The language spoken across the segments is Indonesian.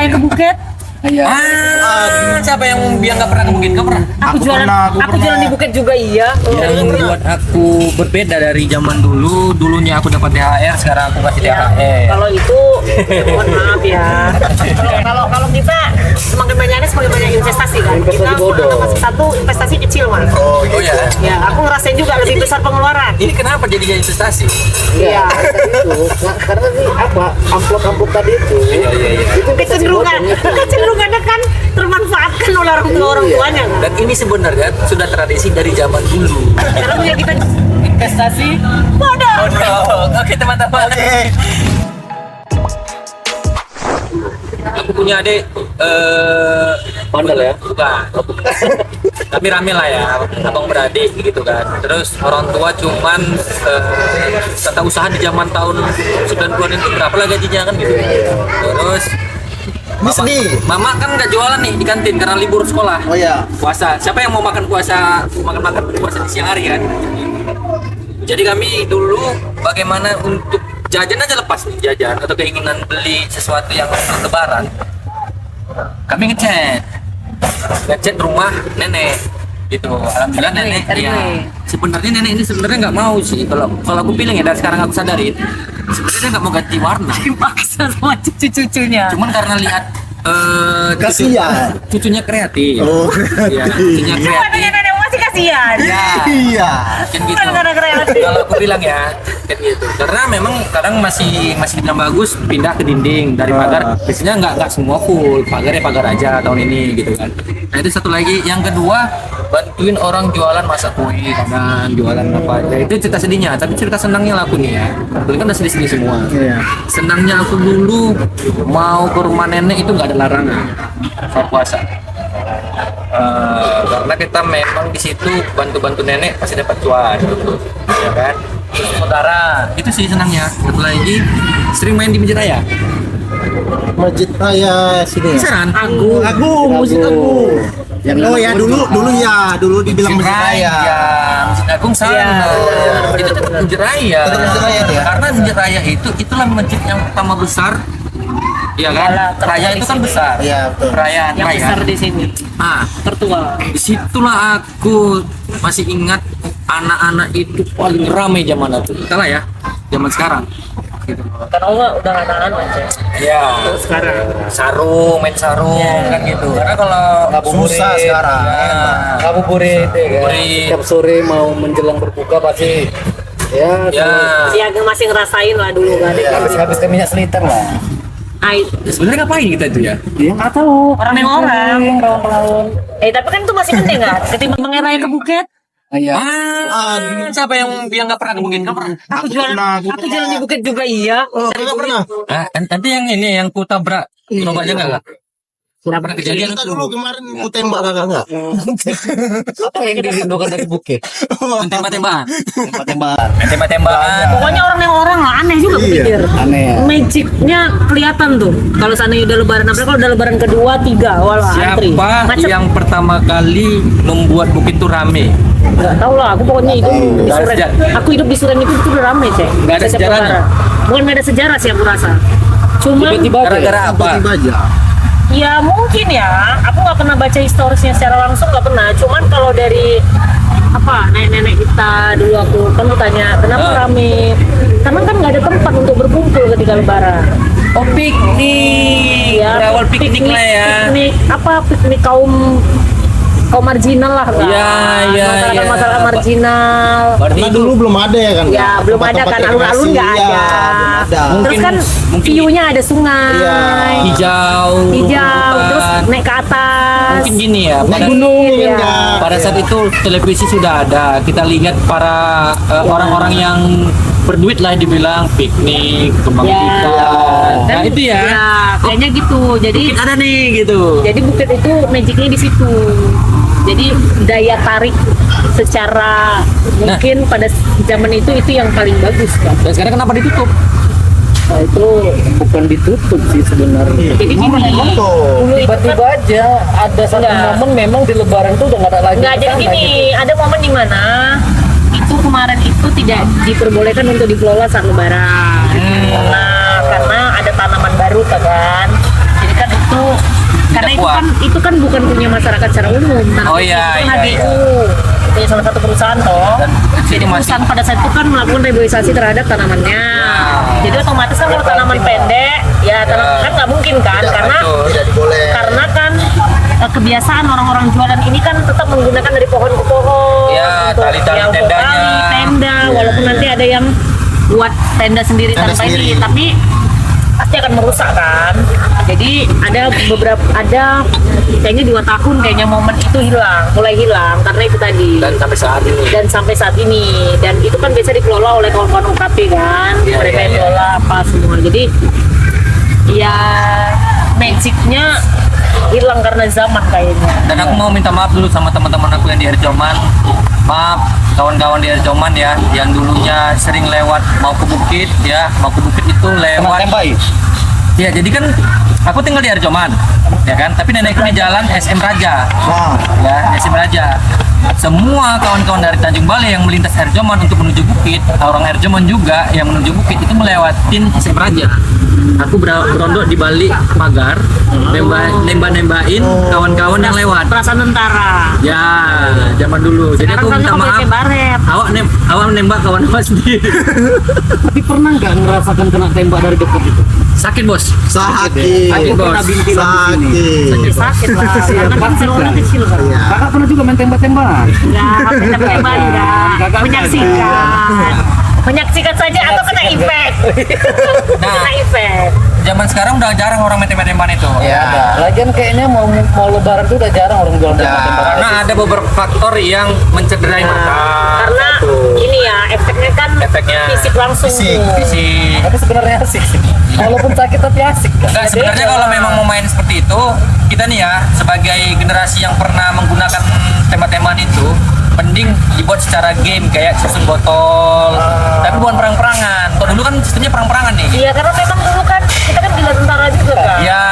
ke Bukit. Iya. Siapa yang bilang nggak pernah ke Bukit? Nggak pernah. Aku jualan di Bukit juga iya. Yang buat aku berbeda dari zaman dulu, dulunya aku dapat THR, sekarang aku kasih THR. Kalau itu mohon maaf ya. Kalau kita semakin banyak investasi kan. Kita masih satu investasi kecil mas. Oh iya. Ya, aku ngerasain juga lebih besar pengeluaran. Ini kenapa jadi gak investasi? Iya. Karena nih amplop tadi itu. Iya. Itu Kecenderungannya kan termanfaatkan oleh orang tuanya kan. Dan ini sebenarnya sudah tradisi dari zaman dulu. Sekarang ya kita investasi bodoh. Oke teman-teman. Aku punya adik Bandel ya? bukan. Tapi rame lah ya, abang beradik gitu kan. Terus orang tua cuman tata usaha di zaman tahun 90-an itu berapa lah gajinya kan gitu. Terus mama kan nggak jualan nih di kantin karena libur sekolah. Oh iya. Puasa. Siapa yang mau makan puasa di siang hari kan? Jadi kami dulu bagaimana untuk jajan aja lepas nih jajan atau keinginan beli sesuatu yang untuk lebaran. Kami ngechat rumah nenek gitu. Alhamdulillah nenek ya. Sebenarnya nenek ini sebenarnya nggak mau sih. Kalau aku pilih ya dari sekarang aku sadarin. Sebenarnya dia nggak mau ganti warna. Dipaksa sama cucu-cucunya. Cuman karena lihat Kasihan. cucunya kreatif. Oh, Iya, cucunya Katanya kreatif. nenek masih kasihan. Ya, Iya. kan gitu. Karena kreatif. Kalau aku bilang ya, kan gitu. Karena memang kadang masih dibilang bagus pindah ke dinding dari pagar. Biasanya nggak semua full, pagar ya pagar aja tahun ini gitu kan. Nah itu satu lagi. Yang kedua, bantuin orang jualan masak kue, kadang jualan apa. Ya, itu cerita sedihnya, tapi cerita senangnya lah aku nih ya. Dulu kan udah sedih-sedih semua. Iya. Senangnya aku dulu mau ke rumah nenek itu nggak ada larangan saat puasa. Karena kita memang di situ bantu nenek pasti dapat cuan, ya kan? Terus saudara, itu sih senangnya. Satu lagi, sering main di masjid raya. Masjid Raya sini ya. Kisaran. Masjid Agung. Oh ya dulu dibilang Masjid Raya. Masjid Agung sana. Itu tetap masjid raya. Tetap masjid raya itu ya? Karena masjid raya itulah masjid yang pertama besar. Iya kan? Raya itu kan besar. Iya, betul. Perayaan Yang raya. besar di sini. Ah, Tertua. disitulah aku masih ingat anak-anak itu paling ramai zaman itu. Salah ya, zaman sekarang. Gitu. Karena Allah udah nggak ada anak aja. Ya, Sekarang. main sarung kan gitu. Karena kalau Susah sekarang. Ngabuburit ya kan. Ngabuburit. Setiap sore mau menjelang berbuka pasti ya, ya, Ya masih ngerasain lah dulu kan. habis minyak seliter lah. sebenarnya ngapain kita itu ya? Dia nggak tahu. Orang. Tahun-tahun. Tapi kan itu masih penting kan. Ketimbang mengerai ke Bukit. Iya. Siapa yang bilang nggak pernah ke Bukit? Nggak pernah. Aku jualan di Bukit juga iya. Nggak pernah. Nanti yang ini yang ku tabrak, gerobaknya nggak? Sudah pernah kejadian Kita itu. dulu kemarin ku tembak kakak nggak? Apa yang dirindukan dari bukit? Tembak-tembakan. Tembak. Tembak-tembakan. Pokoknya orang lah aneh juga pikir. Aneh ya. Magicnya kelihatan tuh. Kalau seandainya udah lebaran, apalagi kalau udah lebaran kedua, tiga, wala antri. Siapa Macet. yang pertama kali membuat Bukit itu rame? Nggak tahu lah. Aku pokoknya hidup di Nggak ada Suren. sejarah. Aku hidup di Suren itu udah rame cek. Nggak ada Setiap sejarahnya? lebaran. Bukan nggak ada sejarah sih aku rasa. Cuma Gara-gara apa? Tiba aja. ya mungkin ya. Aku nggak pernah baca historisnya secara langsung, nggak pernah. Cuman kalau dari apa nenek-nenek kita dulu aku kan tanya kenapa rame, karena kan nggak ada tempat untuk berkumpul ketika lebaran. Oh, piknik. Ya, Berawal piknik lah ya. Piknik kaum marginal lah kan. Iya. Masyarakat marginal. Berarti Karena dulu belum ada ya kan? Ya belum ada kan, alun-alun nggak ada. Belum ada. Terus kan Mungkin view-nya ada sungai, Iya. hijau, terus rumputan. naik ke atas. Mungkin gini ya, Naik pada, gunung Iya. kan Kak? pada saat itu televisi sudah ada. Kita lihat para orang-orang yang berduit lah dibilang piknik, kebangkitan. Nah itu ya. Ya, kayaknya gitu. Jadi Mungkin ada nih gitu. Jadi Bukit itu magicnya di situ. Jadi daya tarik secara mungkin pada zaman itu yang paling bagus kan. Dan sekarang kenapa ditutup? Nah, itu bukan ditutup sih sebenarnya. Jadi gini, Tuh. dulu itu kan Tiba-tiba aja ada satu Enggak. momen memang di lebaran tuh udah nggak ada lagi. nggak jadi kesana gini, gitu. ada momen di mana itu kemarin itu tidak diperbolehkan untuk dikelola saat lebaran. Nah, karena ada tanaman baru kan. Jadi kan itu kuat. itu kan bukan punya masyarakat secara umum. Tanah Oh, kosong iya, itu kan iya, HGU. Punya salah satu perusahaan toh. Dan Jadi itu masih- perusahaan pada saat itu kan melakukan reboisasi terhadap tanamannya. Jadi otomatis kan kalau tanaman pendek, ya kan nggak mungkin kan, karena Betul. Tidak boleh. karena kan kebiasaan orang-orang jualan ini kan tetap menggunakan dari pohon ke pohon Ya, untuk tali-tali ya, untuk tendanya. tali, tenda, walaupun nanti ada yang buat tenda sendiri Tenda tanpa sendiri. ini, tapi pasti akan merusak kan. Jadi ada kayaknya 2 tahun kayaknya momen itu mulai hilang karena itu tadi. Dan sampai saat ini. Dan sampai saat ini, dan itu kan biasa dikelola oleh kawan-kawan UKP kan, Iya, mereka iya, yang iya. kelola apa semua. Jadi ya magicnya hilang karena zaman kayaknya. Dan aku mau minta maaf dulu sama teman-teman aku yang di Herjoman. Maaf kawan-kawan di Herjoman ya, yang dulunya sering lewat mau ke bukit ya, mau ke bukit itu lewat. Ya, jadi kan aku tinggal di Herjoman, ya kan. Tapi nenekku di jalan SM Raja, Nah, ya SM Raja. Semua kawan-kawan dari Tanjung Balai yang melintas Herjoman untuk menuju bukit, orang Herjoman juga yang menuju bukit itu melewatin SM Raja. Aku berondok di balik pagar, nembak-nembakin kawan-kawan yang lewat. Perasaan tentara. Ya, zaman dulu. Jadi aku Sekarang minta kan maaf. pakai baret. Awak nembak kawan awak sendiri. Tapi pernah nggak ngerasakan kena tembak dari dekat itu? Sakit bos. sakit. Sakit, Bos. Kena bintilan di sini. Sakit. Sakit lah, karena kan seluruhnya kecil kan. Iya. Kakak pernah juga main tembak-tembak? Enggak, tembak-tembak enggak. Kakak Menyaksikan saja atau kena efek. Nah. Kena efek. Zaman sekarang udah jarang orang main tembak-tembakan itu. Ya. Lagian kayaknya mau lebaran tuh udah jarang orang jual tembak-tembak. Karena ada beberapa faktor yang mencederai mata. Karena ini ya efeknya kan Efeknya fisik langsung. Fisik. Tapi sebenarnya asik sih. Walaupun sakit tapi asik kan? Enggak, sebenarnya kalau memang mau main seperti itu, kita nih ya sebagai generasi yang pernah menggunakan tembak-tembakan itu, mending dibuat secara game kayak susun botol, tapi bukan perang-perangan. Kalau dulu kan sistemnya perang-perangan nih. Iya, karena memang dulu kan kita kan bela tentara juga kan. Ya.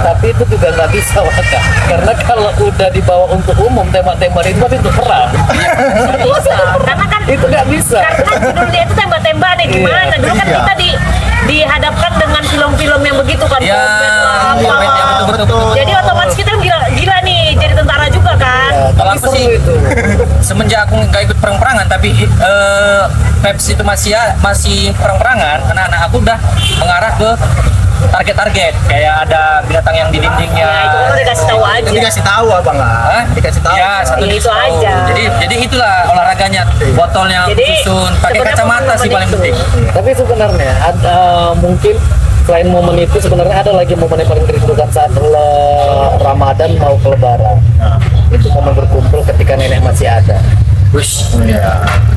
Tapi itu juga nggak bisa Waka. Karena kalau udah dibawa untuk umum tembak-tembak itu pasti untuk perang. Bisa. Karena kan Itu nggak bisa. karena judulnya itu tembak-tembak nih gimana? Dulu kan kita dihadapkan dengan film-film yang begitu kan. Ya, Combat lah, combat yang apa. betul-betul. Jadi otomatis kita gila nih jadi tentara juga kan. Kalau Tapi aku seru sih itu. semenjak aku nggak ikut perang-perangan, tapi Pepsi itu masih perang-perangan, anak-anak aku udah mengarah ke target-target kayak ada binatang yang di dindingnya. Ya itu kan udah dikasih tahu aja. Kan dikasih tahu abang Hah? lah. Dikasih tahu. Ya, satu Ya, itu dikasih tahu. aja. Jadi itulah olahraganya. Botol yang Jadi, susun, pakai sebenarnya kacamata sih momen paling itu. penting. Tapi sebenarnya ada mungkin selain momen itu sebenarnya ada lagi momen yang paling dirindukan saat Ramadan mau ke Lebaran. Itu momen berkumpul ketika nenek masih ada. Wush.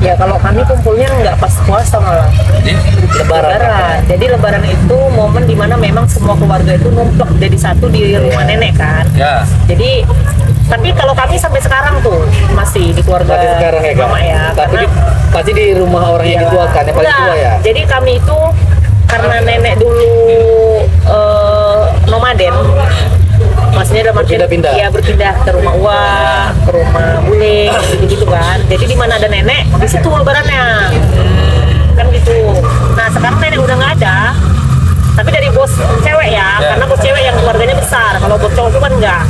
Ya kalau kami kumpulnya nggak pas puasa malah. Jadi Lebaran. Jadi Lebaran itu momen dimana memang semua keluarga itu numpuk jadi satu di rumah nenek kan. ya. Jadi tapi kalau kami sampai sekarang tuh masih di keluarga Tapi sekarang ya kan? mama ya. Tapi pasti di rumah orang yang dituakan, yang paling Enggak, tua ya? Jadi kami itu karena nenek dulu nomaden, maksudnya dalam artian Berpindah-pindah. ya berpindah ke rumah Uwa, ke rumah Bule, gitu kan. Jadi di mana ada nenek, di situ lebarannya, kan gitu. Nah sekarang nenek udah nggak ada, tapi dari bos cewek ya, karena bos cewek yang keluarganya besar, kalau bos cowok itu kan enggak.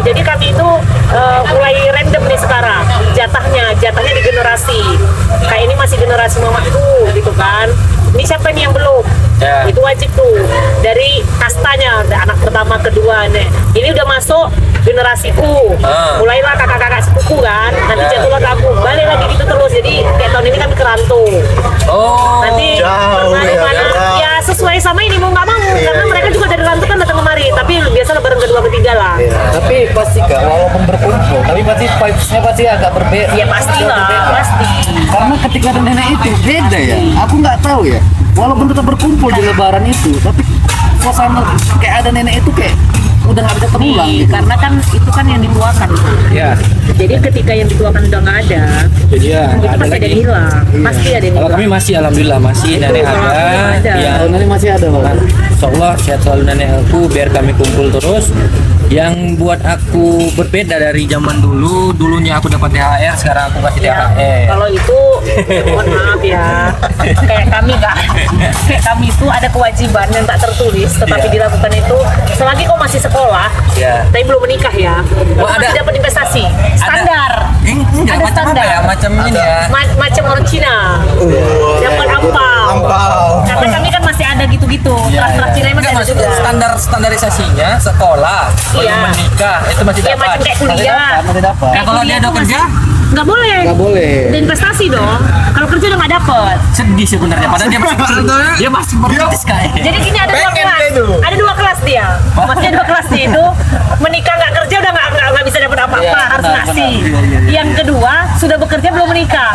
Jadi kami itu mulai random nih sekarang jatahnya di generasi. Kayak ini masih generasi mamaku gitu kan. Ini siapa nih yang belum? Ya. Itu wajib tuh dari kastanya, anak pertama, kedua nih. Ini udah masuk generasi U. Mulailah kakak-kakak sepupu kan. Nanti jatuhlah ke aku. Balik lagi gitu terus. Jadi kayak tahun ini kami kerantau. Oh. Nanti jauh ya, mana ya sesuai sama ini mau nggak mau karena mereka juga dari rantau kan datang kemari. Tapi biasa lebaran kedua ketiga lah. Tapi pasti Kak, walaupun berkumpul, tapi pasti vibes-nya pasti agak berbeda. Ya pasti lah, pasti. Karena ketika ada nenek itu beda ya. Aku nggak tahu ya. Walaupun tetap berkumpul di Lebaran itu, tapi suasana kayak ada nenek itu kayak udah nggak bisa terulang. Iya, Gitu. karena kan itu kan yang dituakan. Ya. Jadi ketika yang dituakan udah nggak ada, Jadi ya itu nggak ada pasti ada yang lagi. hilang. Pasti ada yang Kalau hilang. kami masih alhamdulillah masih nenek kalau ada. aku ada. Ya. Tahun ini masih ada Bang. Insya Allah sehat selalu nenek aku biar kami kumpul terus. Yang buat aku berbeda dari zaman dulunya aku dapat THR, sekarang aku kasih Ya, THR. kalau itu mohon maaf ya, kayak kami kan, kayak kami itu ada kewajiban yang tak tertulis, tetapi Iya. dilakukan itu selagi kau masih sekolah. Iya. tapi belum menikah ya. Aku ada. masih dapat investasi standar. Enggak, Ada macam apa standar. ya? Macam ini ya. Macam orang Cina. Dapat ampau. Ampau. Karena kami kan masih ada gitu-gitu. Transfer Cina masih Enggak, ada maksud juga. standarisasinya sekolah, belum Iya. menikah itu masih Ya dapat. macam kayak kuliah. Masih dapat. Nah, kalau dia udah kerja, nggak boleh. Nggak boleh. Dan investasi dong. Kalau kerja udah nggak dapet. sedih sebenarnya. Padahal dia masih merintis kayak. Jadi gini ada dua Pengen kelas. dia itu. Ada dua kelas dia. Maksudnya dua kelas dia itu menikah nggak kerja udah nggak bisa dapat apa-apa, Iya, harus benar, ngasih. benar. Iya. Yang kedua sudah bekerja belum menikah.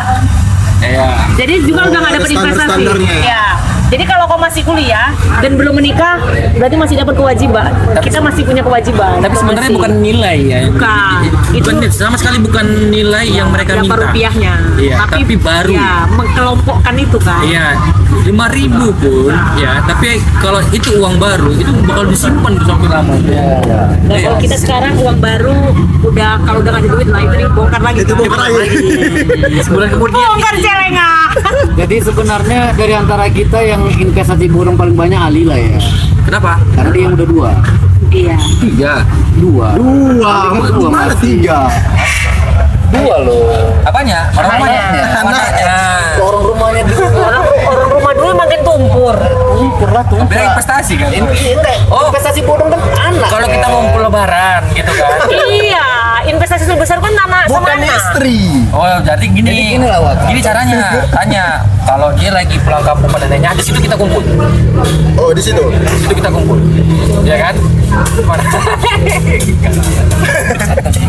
Iya. Jadi juga udah nggak ada dapat investasi. standar-standarnya. Ya. Jadi kalau kau masih kuliah dan belum menikah, berarti masih dapat kewajiban. Kita masih punya kewajiban. Tapi sebenarnya Masih. bukan nilai ya. Bukan. Itu sama sekali bukan nilai yang mereka berapa minta. rupiahnya. Iya, tapi baru. Ya, mengkelompokkan itu kan. Iya, 5.000 pun ya. Tapi kalau itu uang baru itu bakal disimpan tuh sampai lama. Nah, Iya. kalau kita sekarang uang baru udah kalau udah nggak ada duit lah itu dibongkar lagi. Itu bongkar lagi. Sebulan kemudian. Bongkar celengah. Jadi sebenarnya dari antara kita yang investasi bodong paling banyak Alila ya. Kenapa? Karena dia yang udah 2. Iya. 3. 2. Dua, gimana tiga? 2 loh. Apanya? Orang Anaknya. rumahnya. Anaknya. Orang rumahnya dulu. Orang rumah dulu makin tumpur. Pernah tuh. Biar investasi kan. Oh. Investasi bodong kan anak. Kalau kita mau lebaran gitu kan. Iya, investasi sebesar kan anak sama Bukan anak. istri. Oh, jadi gini. Jadi gini lah, Wak. Gini caranya. Tanya kalau dia lagi pulang kampung pada neneknya, di situ kita kumpul. Oh, di situ. Di situ kita kumpul. Ya kan?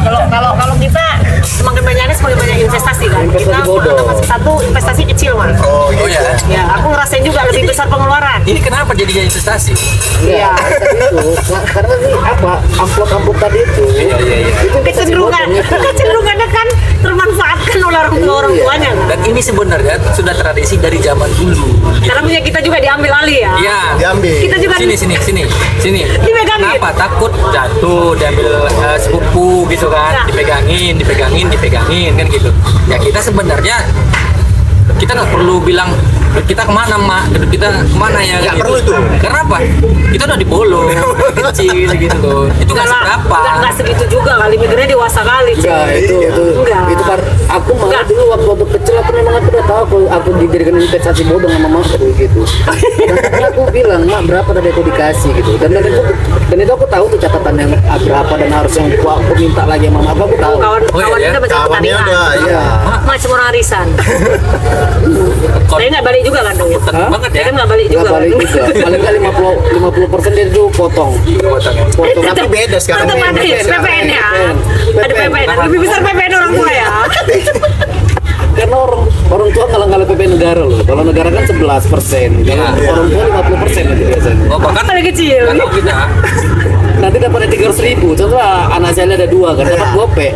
Kalau kita semakin banyaknya semakin banyak investasi kan. Investasi Kita bodong. anak masih satu investasi kecil mah. Oh, Oh ya. Ya, aku ngerasain juga lebih besar pengeluaran. Ini kenapa jadi investasi? Iya. Tadi itu karena nih apa amplop tadi itu. Iya. Itu investasi bodong itu. Kecenderungannya kan termanfaatkan oleh orang tuanya kan. Dan ini sebenarnya sudah tradisi dari zaman dulu. Karena punya kita juga diambil alih ya. Iya. Diambil. Kita juga Sini. Dipegangin. Kenapa? Takut jatuh, diambil sepupu gitu kan, Ya. dipegangin kan gitu. Ya kita sebenarnya kita nggak perlu bilang kita kemana mak, kita kemana ya? Nggak gitu. perlu itu. Karena apa? Kita udah dibolong, kecil gitu loh. Itu nggak seberapa. Enggak segitu juga kali, mikirnya dewasa kali. Cik. Enggak, itu Enggak. itu kan aku malah Enggak. dulu waktu kecil aku memang aku udah tahu aku dijadikan investasi bodong sama mamaku gitu. Dan aku bilang mak berapa tadi aku dikasih gitu. Dan itu aku tahu tuh catatannya berapa dan harus yang aku minta lagi sama mama aku tahu. Kawan Oh, iya, kita ya. baca Kawannya pertandingan. ada, Iya. Macam orang arisan. Kon- Saya nggak balik juga kan dong. Tenang banget Saya ya. kan nggak balik juga. Nggak balik juga. Paling nggak 50% dia itu potong. Potong. Tapi beda sekarang. Tetap ada Beda. PPN ya. Ada PPN. Kenapa? Lebih besar PPN orang tua ya. Karena orang tua ngalah PPN negara loh. Kalau negara kan 11%. Kalau Iya. orang tua 50% itu biasanya. Oh bahkan Paling kecil. kan tahu kita. Nanti dapatnya 300.000. Contohnya anak saya ada 2 kan dapat gope.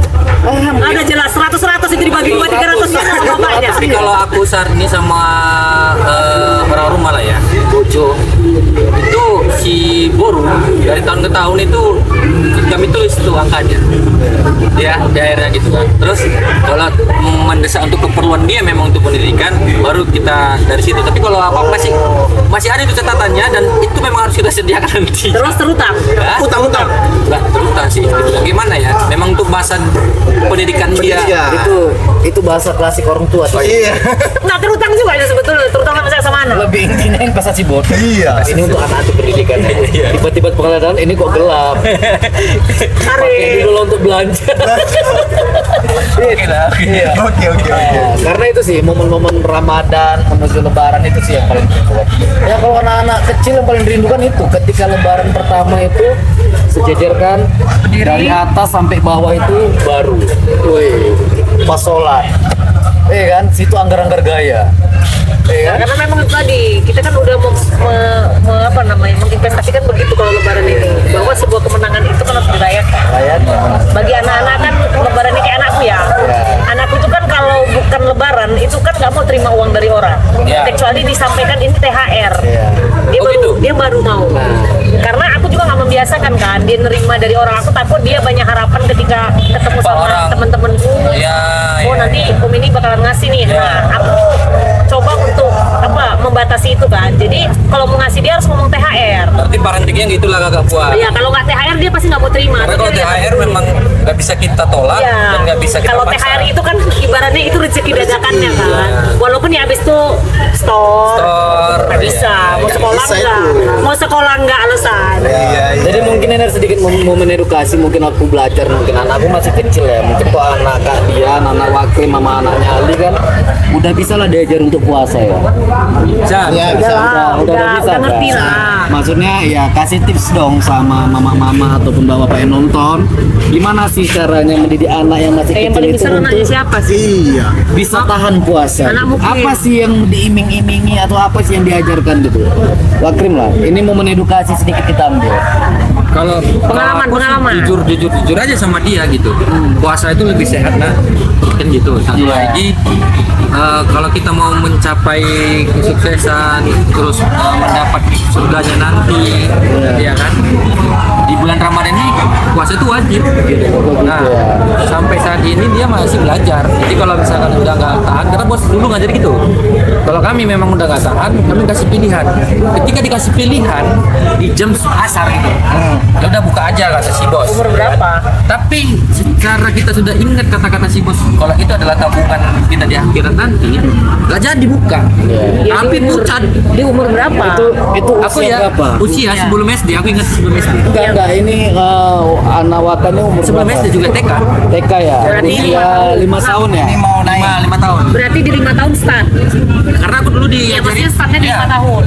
Ada jelas 100 itu dibagi 300 sama bapaknya. Tapi kalau aku saat ini sama orang rumah lah ya, bojo itu si Boru dari tahun ke tahun itu kami tulis tuh angkanya, ya di akhirnya gitu kan. Terus kalau mendesak untuk keperluan dia memang untuk pendidikan, baru kita dari situ. Tapi kalau apa masih ada itu catatannya dan itu memang harus kita sediakan nanti. Terus terutang. Hah? Utang-utang. Enggak terutang sih. Dibilang gimana ya? Memang untuk bahasan pendidikan dia. Pendidikan. Itu bahasa klasik orang tua sih. Iya. Nah terutang juga ya sebetulnya. Terutang sama anak. Lebih intinya investasi bodong. Iya. Ini untuk anak itu pendidikan. Tiba-tiba pengelolaan ini kok gelap. Pakai dulu untuk belanja. Oke lah. Iya. Oke. Nah, karena itu sih momen-momen Ramadan menuju Lebaran itu sih yang paling rindukan. Ya kalau anak-aanak kecil yang paling rindukan itu ketika Lebaran pertama itu sejajarkan dari atas sampai bawah itu baru. Woi, pas sholat. Kan situ anggar-anggar gaya. Ya, karena memang tadi kita kan udah menginvestasikan begitu kalau Lebaran ini bahwa sebuah kemenangan itu kan harus dirayakan. Bagi anak-anak kan Lebaran ini kayak anakku ya. Anakku itu kan kalau bukan Lebaran itu kan nggak mau terima uang dari orang, Ya. kecuali disampaikan ini THR. Dia Oh, baru gitu? dia baru mau. Karena aku juga nggak membiasakan kan dia nerima dari orang. Aku takut dia banyak harapan ketika ketemu sama orang. teman-temanku. Ya, Oh ya. nanti Om ini bakalan ngasih nih. Nah, aku coba untuk membatasi itu kan. Jadi kalau mau ngasih dia harus ngomong THR. Berarti parentingnya gitu lah kakak puas. Ya kalau nggak THR dia pasti nggak mau terima. Karena kalau Tapi dia- THR memang nggak bisa kita tolak Iya. dan nggak bisa kita Kalau paksa. THR itu kan ibaratnya itu rezeki dadakannya kan. Walaupun ya habis itu store, Store, nggak bisa. Mau iya. sekolah Bisa nggak? itu. Mau sekolah nggak alasan. Iya, Jadi mungkin ini ada sedikit momen edukasi, mungkin aku belajar, mungkin anakku masih kecil ya, mungkin kok anak Kak Dian, anak Wakil, mama anaknya Ali kan udah bisa lah diajar untuk puasa ya. Bisa. Iya, bisa. Udah ngerti kan? lah. Maksudnya ya kasih tips dong sama mama-mama ataupun bapak yang nonton, gimana sih caranya mendidik anak yang masih Yang kecil paling itu bisa anaknya untuk siapa sih? Iya. bisa tahan puasa. Anak mungkin. Apa sih yang diiming-imingi atau apa sih yang diajarkan gitu? Wakrim lah. Ini momen edukasi sedikit kita ambil. Kalau Pengalaman, kalau aku sih pengalaman. jujur aja sama dia gitu. Puasa itu lebih sehat nah, kan gitu. Satu Iya. lagi kalau kita mau mencapai kesuksesan, terus mendapat surganya nanti, ya kan? Di bulan Ramadan ini puasa itu wajib. Gitu. Nah, sampai saat ini dia masih belajar. Jadi kalau misalkan udah nggak tahan, karena bos dulu ngajar gitu. Kalau kami memang udah nggak tahan, kami kasih pilihan. Ketika dikasih pilihan di jam asar gitu, ya udah buka aja kata si bos. Umur berapa? Tapi secara kita sudah ingat kata-kata si bos, kalau itu adalah tabungan kita di akhirat nanti, nggak jadi buka. Ya, Tapi di umur, pucat. di umur berapa? Itu Aku usia ya berapa? usia sebelum SD, aku ingat sebelum SD. Enggak, ini anak Wakannya umur Sebelum berapa? SD juga TK. TK ya. Berarti Usia 5 tahun ya. Ini mau naik. 5 tahun. Berarti di 5 tahun start. Karena aku dulu Ya diajarin maksudnya startnya di 5 Iya, tahun.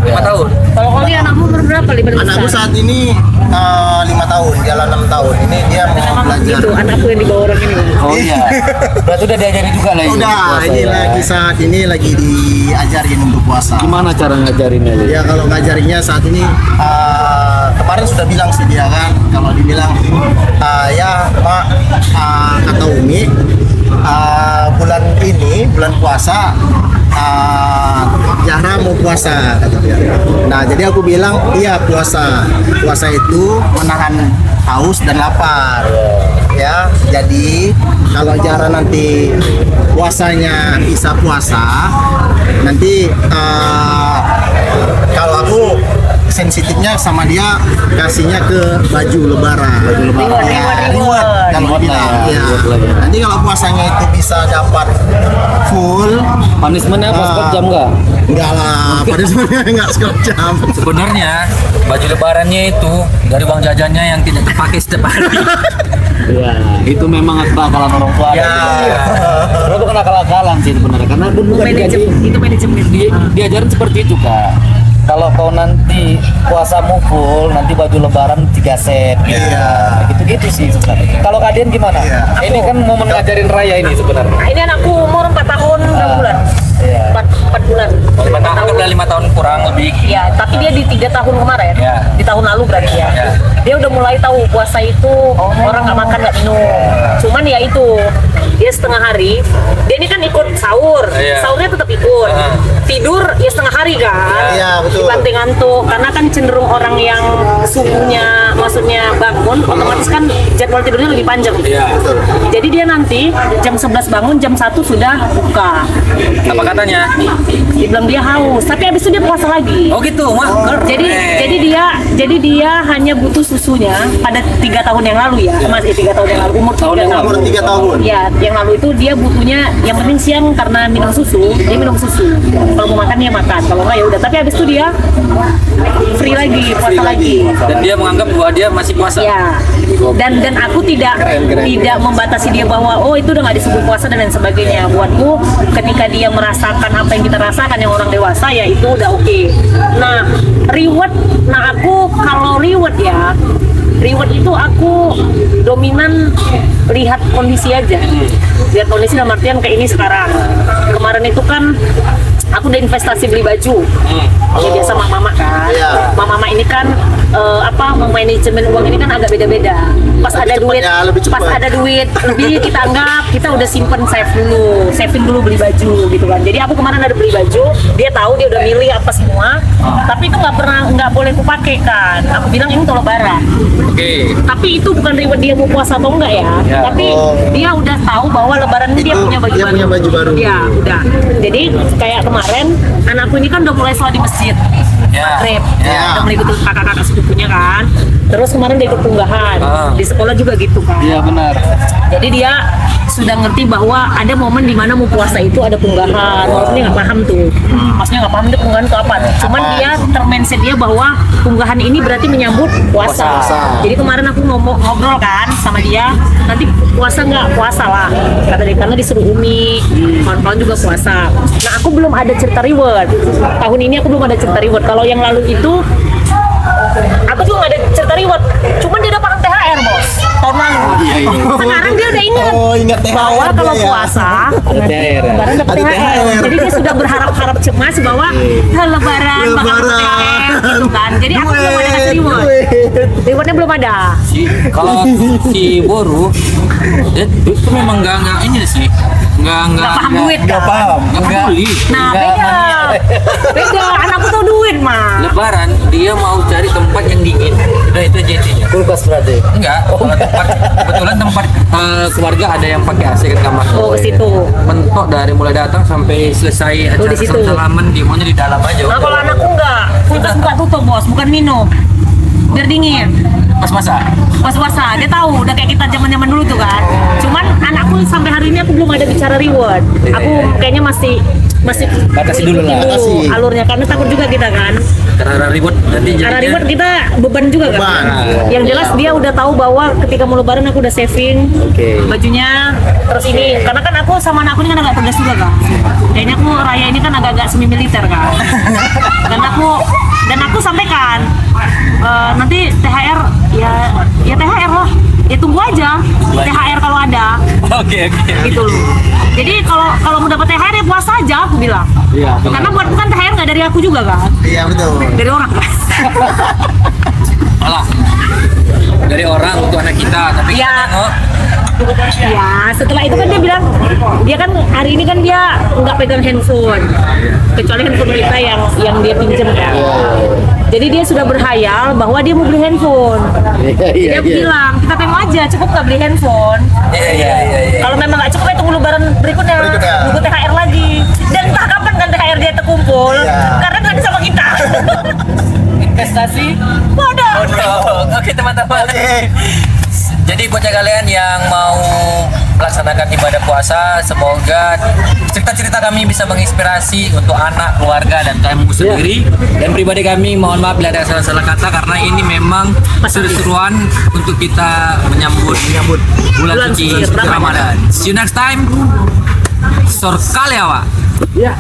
5 tahun. Kalau Oli anakmu umur berapa? 5 tahun. Anakku saat ini 5 tahun, jalan 6 tahun. Ini dia mau Memang belajar. gitu, anakku yang di bawah orang ini. Oh iya. Berarti udah diajari juga lah ya. Udah, puasa ini ya. lagi saat ini lagi diajarin untuk puasa. Gimana cara ngajarinnya? Li? Ya kalau ngajarinnya saat ini kemarin sudah bilang sih dia kan, kalau dibilang ya Pak, kata Umi bulan ini bulan puasa Zahra mau puasa kata dia. Nah jadi aku bilang iya puasa itu menahan haus dan lapar ya. Jadi kalau Zahra nanti puasanya bisa puasa nanti kalau aku sensitifnya sama dia kasihnya ke baju lebaran. Reward. Kalau Reward bilang lah ya, ya. reward lah ya. Nanti kalau puasanya itu bisa dapat full, Punishmentnya apa? Skor jam nggak? enggak lah, pada sebenarnya enggak sekejap jam. Sebenarnya baju lebarannya itu dari uang jajannya yang tidak terpakai setiap hari. Iya. Itu memang akal-akalan orang tua. Ya. Itu bukan akal-akalan sih sebenarnya. Karena pun bukan Itu manajemen. diajarin seperti itu kak. Kalau kau nanti puasamu full, nanti baju lebaran 3 set. Iya. Gitu-gitu sih sebenarnya. Kalau kalian gimana? Iya. Ini kan momen ngajarin raya ini sebenarnya. Nah, ini anakku umur 4 tahun 6 bulan. Iya. 4 bulan. 5 tahun, anggaplah 5 tahun kurang lebih. Ya, tapi dia di 3 tahun kemarin. Ya. Di tahun lalu berarti ya. Ya. Dia udah mulai tahu puasa itu orang nggak makan nggak minum. Cuman ya itu dia setengah hari. Dia ini kan ikut sahur. Iya. Sahurnya tetap ikut. Ah. Tidur ya setengah hari kan. Iya, betul. Dibanting ngantuk karena kan cenderung orang yang subuhnya maksudnya bangun otomatis kan jadwal tidurnya lebih panjang. Iya. Jadi dia nanti jam 11 bangun, jam 1 sudah buka. Apa katanya? Dibilang dia haus, tapi habis itu dia puasa lagi. Oh gitu, mah. Jadi dia hanya butuh susunya pada 3 tahun yang lalu ya, masih 3 tahun yang lalu, umur 3 tahun. Umur 3 tahun. Ya, yang lalu itu dia butuhnya yang penting siang karena minum susu, dia minum susu. Kalau mau makan dia makan, kalau enggak ya udah. Tapi habis itu dia free lagi, puasa lagi. Dan dia menganggap bahwa dia masih puasa. Ya. Dan aku tidak membatasi dia bahwa oh itu udah nggak disebut puasa dan lain sebagainya. Buatku ketika dia merasakan apa yang kita rasakan yang orang dewasa ya itu udah oke. Nah, reward, aku kalau reward ya, reward itu aku dominan lihat kondisi aja. Lihat kondisi dalam artian kayak ini sekarang. Kemarin itu kan aku udah investasi beli baju. Ya biasa mama kan. Iya. Mama ini kan memanajemen uang ini kan agak beda-beda. Pas Lebih ada cepat duit, ya, lebih cepat. pas ada duit lebih kita anggap kita udah simpen saving dulu beli baju gitu kan. Jadi aku kemarin ada beli baju, dia tahu dia udah milih apa semua, tapi itu nggak boleh aku pakai kan. Aku bilang ini untuk lebaran. Oke. Tapi itu bukan reward dia mau puasa atau enggak ya. Ya. Tapi Oh. dia udah tahu bahwa lebaran ini dia Itu punya baju dia baru. punya baju baru. Iya, udah. Jadi kayak kemarin anakku ini kan udah mulai sholat di masjid. Ya. Maghrib. Ya. Udah mulai ikut kakak-kakak sepupunya kan. Terus kemarin dia ikut unggahan. Di sekolah juga gitu kan. Iya benar. Jadi dia sudah ngerti bahwa ada momen di mana mau puasa itu ada punggahan. Walaupun dia nggak paham tuh. Maksudnya nggak paham itu punggahan itu apa. Cuman dia termindset dia bahwa punggahan ini berarti menyambut puasa. Puasa. Jadi kemarin aku ngobrol kan sama dia, nanti puasa nggak? Puasa lah. Kata dia karena disuruh Umi, kawan-kawan juga puasa. Nah aku belum ada cerita reward. Tahun ini aku belum ada cerita reward. Kalau yang lalu itu aku juga nggak ada cerita reward. Cuman dia dapat THR bos. Tahun lalu. Sekarang dia udah ingat. Oh, ingat THR bahwa dia kalau ya. puasa THR. lebaran dapat Ada THR. THR. Jadi dia sudah berharap-harap cemas bahwa lebaran bakal dapat THR gitu kan. Jadi aku belum ada kasih reward. Rewardnya belum ada. Kalau si Boru dia itu memang nggak ini sih, nggak Nggak paham duit Nggak kan. paham. nggak peduli. Nah Nggak beda. Beda. Anakku tuh duit mah. Lebaran dia mau cari tempat yang dingin, udah itu aja intinya. Kulkas berarti. Enggak, kalau tempat kebetulan tempat keluarga ada yang pakai AC kan kamar. Oh ke situ. Mentok dari mulai datang sampai selesai Oh, acara di situ. salaman dia maunya di dalam aja. Nah kalau anakku enggak, kulkas buka tutup bos, bukan minum. Biar dingin. Pas masa. Pas puasa, dia tahu udah kayak kita zaman-zaman dulu tuh kan. Cuman anakku sampai hari ini aku belum ada bicara reward. Aku kayaknya masih Batasi dulu lah. ikutin Batasi. alurnya karena takut juga kita kan. Karena ribut nanti Karena jadinya. reward kita beban juga kan. Beban. Yang jelas dia udah tahu bahwa ketika mau lebaran aku udah saving Oke. bajunya terus ini karena kan aku sama anakku ini kan agak tegas juga kan. Kayaknya aku raya ini kan agak-agak semi militer kan. dan aku sampaikan nanti THR ya THR lah. Ya tunggu aja THR kalau ada Oke. gitu loh. Jadi kalau mau dapat THR ya puasa aja aku bilang. Iya. Karena buat bukan THR nggak dari aku juga kan. Iya betul. Dari orang kan. Alah. Dari orang untuk anak kita, tapi Iya. kita nengok. Ya, setelah itu kan dia bilang, dia kan hari ini kan dia nggak pegang handphone, kecuali handphone kita yang dia pinjam kan. Jadi dia sudah berhayal bahwa dia mau beli handphone. Jadi aku bilang, kita tengok aja, cukup nggak beli handphone. Iya. Kalau memang nggak cukup, ya tunggu lebaran berikutnya, nunggu THR lagi. Dan entah kapan kan THR dia terkumpul, karena kan sama kita. Investasi. Waduh. Oke teman-teman. Jadi buat kalian yang mau melaksanakan ibadah puasa, semoga cerita-cerita kami bisa menginspirasi untuk anak, keluarga, dan kamu sendiri. Dan pribadi kami mohon maaf bila ada salah-salah kata karena ini memang seru-seruan untuk kita menyambut bulan suci Ramadan. See you next time. Sorkali awak. Ya.